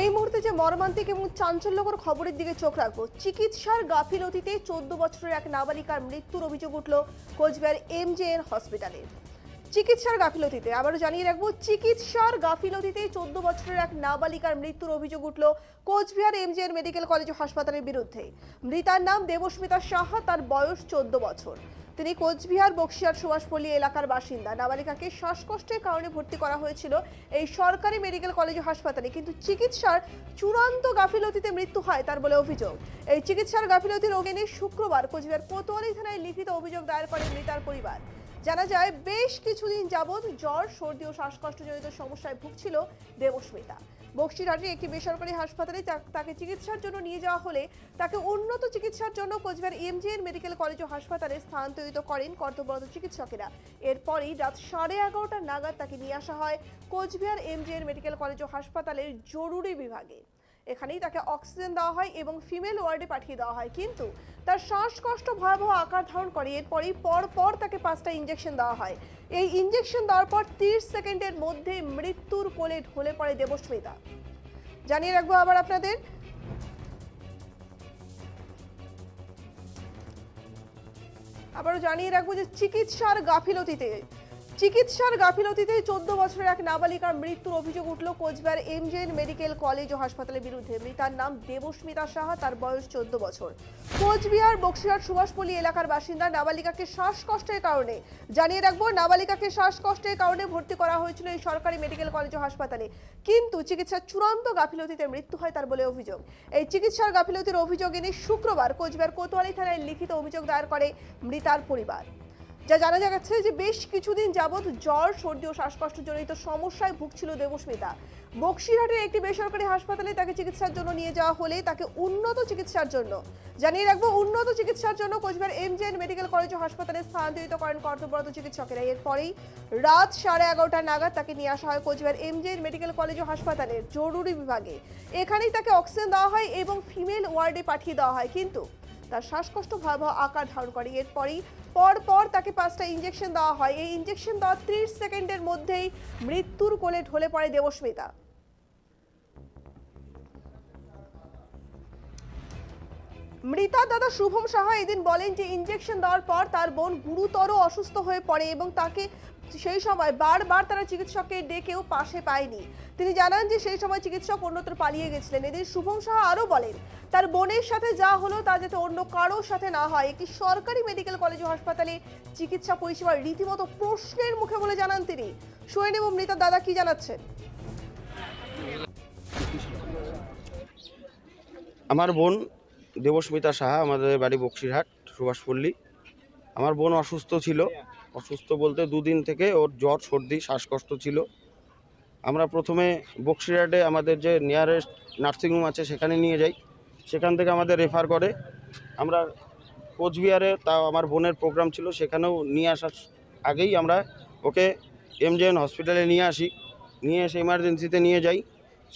এই মুহূর্তে যে মর্মান্তিক এবং চাঞ্চল্যকর খবরের দিকে চোখ রাখবো। চিকিৎসার গাফিলতিতে 14 বছরের এক নাবালিকার মৃত্যুর অভিযোগ উঠল কোচবিহার এমজেএন হসপিটালে। চিকিৎসার গাফিলতিতে আবারও জানিয়ে রাখবো, চিকিৎসার গাফিলতিতে 14 বছরের এক নাবালিকার মৃত্যুর অভিযোগ উঠল কোচবিহার এমজেএন মেডিকেল কলেজ ও হাসপাতালের বিরুদ্ধে। মৃতার নাম দেবস্মিতা সাহা, তার বয়স 14 বছর। তিনি কোচবিহার বক্সিয়ার সুভাষপল্লী এলাকার বাসিন্দা। নাবালিকাকে শ্বাসকষ্টের কারণে ভর্তি করা হয়েছিল এই সরকারি মেডিকেল কলেজ ও হাসপাতালে, কিন্তু চিকিৎসার চূড়ান্ত গাফিলতিতে মৃত্যু হয় তার বলে অভিযোগ। এই চিকিৎসার গাফিলতির অভিযোগে শুক্রবার কোচবিহার কোতোয়ালি থানায় লিখিত অভিযোগ দায়ের করে মৃতার পরিবার। জানা যায়, বেশ কিছুদিন যাবৎ জ্বর, সর্দি ও শ্বাসকষ্টজনিত সমস্যায় ভুগছিল দেবস্মিতা। বক্সিরহাটের একটি বেসরকারি হাসপাতালে তাকে চিকিৎসার জন্য নিয়ে যাওয়া হলে তাকে উন্নত চিকিৎসার জন্য কোচবিহার এমজেএন মেডিকেল কলেজ ও হাসপাতালে স্থানান্তরিত করেন কর্তব্যরত চিকিৎসকেরা। এরপরই রাত 11:30 নাগাদ তাকে নিয়ে আসা হয় কোচবিহার এমজেএন মেডিকেল কলেজ ও হাসপাতালের জরুরি বিভাগে। এখানেই তাকে অক্সিজেন দেওয়া হয় এবং ফিমেল ওয়ার্ডে পাঠিয়ে দেওয়া হয়, কিন্তু তার শ্বাসকষ্ট ভয়াবহ আকার ধারণ করে। এরপরই পরপর তাকে 5টা ইঞ্জেকশন দেওয়া হয়। এই ইঞ্জেকশন দেওয়ার পর 30 সেকেন্ডের মধ্যে মৃত্যুর কোলে ঢলে পড়ে দেবস্মিতা। জানিয়ে রাখবো আবার আপনাদের, আবারও জানিয়ে রাখবো যে চিকিৎসার গাফিলতিতে 14 বছরের এক নাবালিকার মৃত্যুর অভিযোগ উঠল কোচবিহার এমজেএন মেডিকেল কলেজ ও হাসপাতালের বিরুদ্ধে। মৃতার নাম দেবস্মিতা সাহা, তার বয়স 14 বছর। কোচবিহার বক্সিরহাট সুভাষপল্লী এলাকার বাসিন্দা। নাবালিকাকে শ্বাসকষ্টের কারণে, জানিয়ে রাখবো, নাবালিকাকে শ্বাসকষ্টের কারণে ভর্তি করা হয়েছিল এই সরকারি মেডিকেল কলেজ ও হাসপাতালে, কিন্তু চিকিৎসার চূড়ান্ত গাফিলতিতে মৃত্যু হয় তার বলে অভিযোগ। এই চিকিৎসার গাফিলতির অভিযোগ এনে শুক্রবার কোচবিহার কোতোয়ালি থানায় লিখিত অভিযোগ দায়ের করে মৃতার পরিবার। যা জানা যাচ্ছে যে বেশ কিছুদিন যাবৎ জ্বর, সর্দি ও শ্বাসকষ্টজনিত সমস্যায় ভুগছিল দেবস্মিতা। বক্সিরহাটের একটি বেসরকারি হাসপাতালে তাকে চিকিৎসার জন্য নিয়ে যাওয়া হলে তাকে উন্নত চিকিৎসার জন্য, জানিয়ে রাখবো, উন্নত চিকিৎসার জন্য কোচবিহার এমজেএন মেডিকেল কলেজ ও হাসপাতালে স্থানান্তরিত করেন কর্তব্যরত চিকিৎসকেরা। এরপরেই রাত 11:30 নাগাদ তাকে নিয়ে আসা হয় কোচবিহার এমজেএন মেডিকেল কলেজ ও হাসপাতালের জরুরি বিভাগে। এখানেই তাকে অক্সিজেন দেওয়া হয় এবং ফিমেল ওয়ার্ডে পাঠিয়ে দেওয়া হয়, কিন্তু তার শ্বাসকষ্ট ভয়াবহ আকার ধারণ করে। এরপরই পরপর তাকে 5টা ইঞ্জেকশন দেওয়া হয়। এই ইঞ্জেকশন দেওয়ার 30 সেকেন্ডের মধ্যেই মৃত্যুর কোলে ঢলে পড়ে দেবস্মিতা। মৃতার দাদা শুভম সাহা এদিন বলেন যে ইঞ্জেকশন দেওয়ার পর তার বোন গুরুতর অসুস্থ হয়ে পড়ে এবং তাকে সেই সময় বারবার তারা চিকিৎসককে ডেকেও পাশে পায়নি। তিনি জানান যে সেই সময় চিকিৎসক অন্যত্র পালিয়ে গেছিলেন। এদিন শুভম সাহা আরও বলেন, তার বোনের সাথে যা হলো তা যাতে অন্য কারোর সাথে না হয়। একটি সরকারি মেডিকেল কলেজ ও হাসপাতালে চিকিৎসা পরিষেবা রীতিমতো প্রশ্নের মুখে বলে জানান তিনি। শুনে নেব মৃতার দাদা কি জানাচ্ছেন। আমার বোন দেবস্মিতা সাহা, আমাদের বাড়ি বক্সিরহাট সুভাষপল্লী। আমার বোন অসুস্থ ছিল, অসুস্থ বলতে 2 দিন থেকে ওর জ্বর, সর্দি, শ্বাসকষ্ট ছিল। আমরা প্রথমে বক্সিরহাটে আমাদের যে নিয়ারেস্ট নার্সিংহোম আছে সেখানে নিয়ে যাই, সেখান থেকে আমাদের রেফার করে। আমরা কোচবিহারে, তাও আমার বোনের প্রোগ্রাম ছিল, সেখানেও নিয়ে আসার আগেই আমরা ওকে এমজেএন হসপিটালে নিয়ে আসি। নিয়ে এসে ইমার্জেন্সিতে নিয়ে যাই,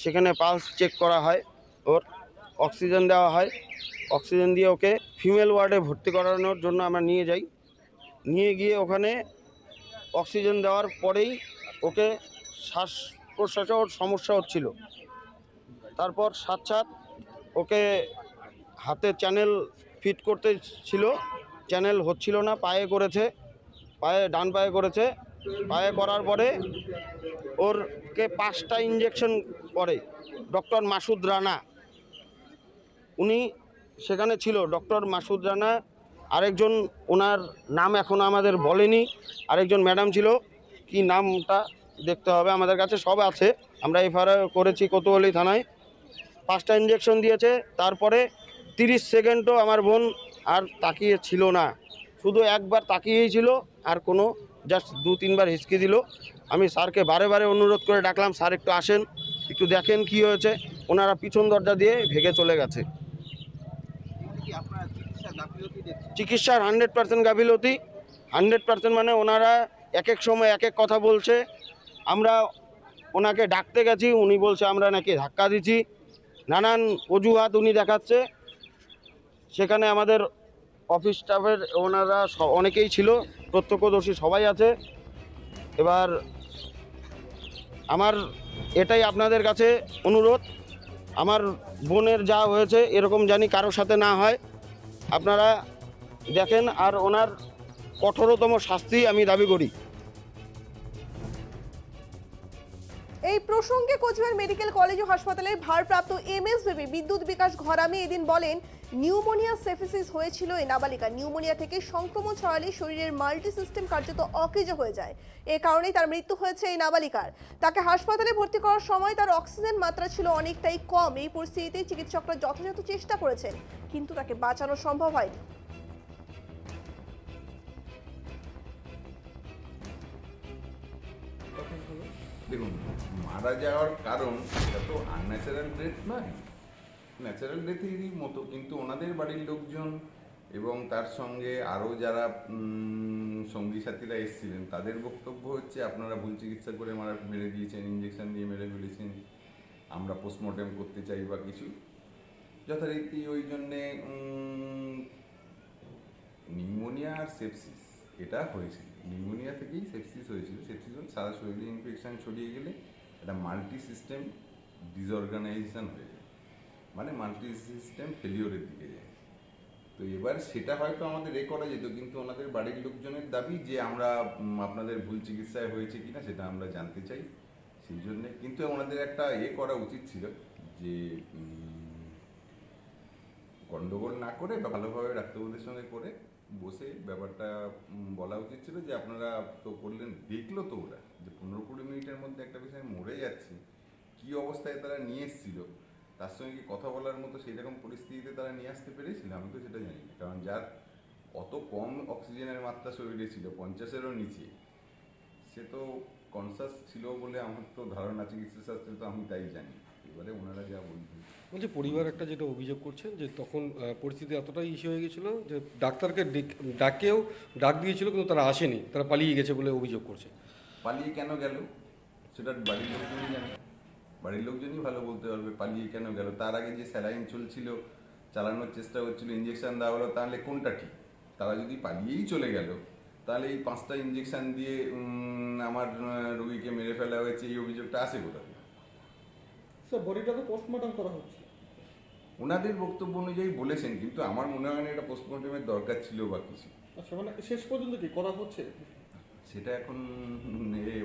সেখানে পালস চেক করা হয়, ওর অক্সিজেন দেওয়া হয়। অক্সিজেন দিয়ে ওকে ফিমেল ওয়ার্ডে ভর্তি করানোর জন্য আমরা নিয়ে যাই। নিয়ে গিয়ে ওখানে অক্সিজেন দেওয়ার পরেই ওকে শ্বাস প্রশ্বাসে ওর সমস্যা হচ্ছিল। তারপর সাথে ওকে হাতে চ্যানেল ফিট করতে ছিল, চ্যানেল হচ্ছিল না, পায়ে করেছে, ডান পায়ে করেছে। পায়ে করার পরে ওরকে 5টা ইঞ্জেকশন করে ডক্টর মাসুদ রানা, উনি সেখানে ছিল। ডক্টর মাসুদ রানা, আরেকজন, ওনার নাম এখনও আমাদের বলেনি, আরেকজন ম্যাডাম ছিল, কি নামটা দেখতে হবে, আমাদের কাছে সব আছে, আমরা এফআইআর করেছি কোতোয়ালি থানায়। 5টা ইঞ্জেকশন দিয়েছে। তারপরে 30 সেকেন্ডও আমার বোন আর তাকিয়ে ছিল না, শুধু একবার তাকিয়েই ছিল, আর কোনো জাস্ট 2-3 বার হিসকি দিল। আমি স্যারকে বারে বারে অনুরোধ করে ডাকলাম, স্যার একটু আসেন, একটু দেখেন কি হয়েছে। ওনারা পিছন দরজা দিয়ে ভেগে চলে গেছে। চিকিৎসার 100% গাফিলতি, 100% মানে ওনারা এক এক সময় এক এক কথা বলছে। আমরা ওনাকে ডাকতে গেছি, উনি বলছে আমরা নাকি ধাক্কা দিচ্ছি, নানান অজুহাত উনি দেখাচ্ছে। সেখানে আমাদের অফিস স্টাফের ওনারা অনেকেই ছিল, প্রত্যক্ষদর্শী সবাই আছে। এবার আমার এটাই আপনাদের কাছে অনুরোধ আমার বোনের যা হয়েছে এরকম জানি কারোর সাথে না হয়, আপনারা দেখেন। আর ওনার কঠোরতম শাস্তি আমি দাবি করি। এই প্রসঙ্গে কোচবিহার মেডিকেল কলেজ ও হাসপাতালের ভারপ্রাপ্ত এমএসবিবি বিদ্যুৎ বিকাশ ঘরামি এদিন বলেন, নিউমোনিয়া সেফিসিস হয়েছিল এই নাবালিকা। নিউমোনিয়া থেকে সংক্রমণ ছড়ালে শরীরের মাল্টি সিস্টেম কার্যত অকেজ হয়ে যায়। এ কারণেই তার মৃত্যু হয়েছে এই নাবালিকার। তাকে হাসপাতালে ভর্তি করার সময় তার অক্সিজেন মাত্রা ছিল অনেকটাই কম। এই পরিস্থিতিতে চিকিৎসকরা যথাযথ চেষ্টা করেছেন, কিন্তু তাকে বাঁচানো সম্ভব হয়নি। দেখুন, মারা যাওয়ার কারণ এটা তো আনন্যাচারাল ডেথ নয়, ন্যাচারাল ডেথেরই মতো, কিন্তু ওনাদের বাড়ির লোকজন এবং তার সঙ্গে আরও যারা সঙ্গী সাথীরা এসেছিলেন তাদের বক্তব্য হচ্ছে আপনারা ভুল চিকিৎসা করে মেরে দিয়েছেন, ইঞ্জেকশন দিয়ে মেরে ফেলেছেন, আমরা পোস্টমর্টেম করতে চাই বা কিছু। যথারীতি ওই জন্যে নিউমোনিয়া আর সেপসিস এটা হয়েছিল। নিউমোনিয়া থেকেই সেপসিস হয়েছিল। সেপসিস সারা শরীরে ইনফেকশন ছড়িয়ে গেলে একটা মাল্টি সিস্টেম ডিসঅর্গানাইজেশন হয়ে যায়, মানে মাল্টি সিস্টেম ফেলিওরের দিকে যায়। তো এবার সেটা হয়তো আমাদের করা যেত, কিন্তু ওনাদের বাড়ির লোকজনের দাবি যে আমরা আপনাদের ভুল চিকিৎসায় হয়েছে কিনা সেটা আমরা জানতে চাই। সেই জন্যে কিন্তু ওনাদের একটা করা উচিত ছিল যে গন্ডগোল না করে বা ভালোভাবে ডাক্তারবাবুদের সঙ্গে করে বসে ব্যাপারটা বলা উচিত ছিল যে আপনারা তো করলেন, দেখলো তো ওরা যে 15-20 মিনিটের মধ্যে একটা বিষয় মরে যাচ্ছে, কী অবস্থায় তারা নিয়ে এসেছিল, তার সঙ্গে কি কথা বলার মতো সেই রকম পরিস্থিতিতে তারা নিয়ে আসতে পেরেছিল আমি তো সেটা জানি না। কারণ যার অত কম অক্সিজেনের মাত্রা শরীরে ছিল 50-এরও নিচে, সে তো কনসাস ছিল বলে আমার তো ধারণা, চিকিৎসা শাস্ত্রে তো আমি তাই জানি। এবারে ওনারা যা বলবেন। বলছি পরিবার একটা যেটা অভিযোগ করছেন যে তখন পরিস্থিতি এতটাই ইস্যু হয়ে গেছিলো যে ডাক্তারকে ডাক দিয়েছিল, কিন্তু তারা আসেনি, তারা পালিয়ে গেছে বলে অভিযোগ করছে। পালিয়ে কেন গেল সেটা বাড়ির লোকজনই জানে, বাড়ির লোকজনই ভালো বলতে পারবে পালিয়ে কেন গেল। তার আগে যে স্যালাইন চলছিল, চালানোর চেষ্টা হচ্ছিল, ইঞ্জেকশন দেওয়া হলো, তাহলে কোনটা ঠিক? তারা যদি পালিয়েই চলে গেল তাহলে এই 5টা ইঞ্জেকশন দিয়ে আমার রোগীকে মেরে ফেলা হয়েছে এই অভিযোগটা আসে কোথায়? স্যার বডিটা তো পোস্টমর্টম করা হচ্ছে। ওনাদের বক্তব্য অনুযায়ী বলেছেন, কিন্তু আমার মনে হয় না এটা পোস্টমর্টমের দরকার ছিল বা কিছু। আচ্ছা, মানে শেষ পর্যন্ত কি করা হচ্ছে? সেটা এখন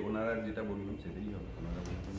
ওনারা যেটা বলবেন সেটাই হবে, ওনারা বলবেন।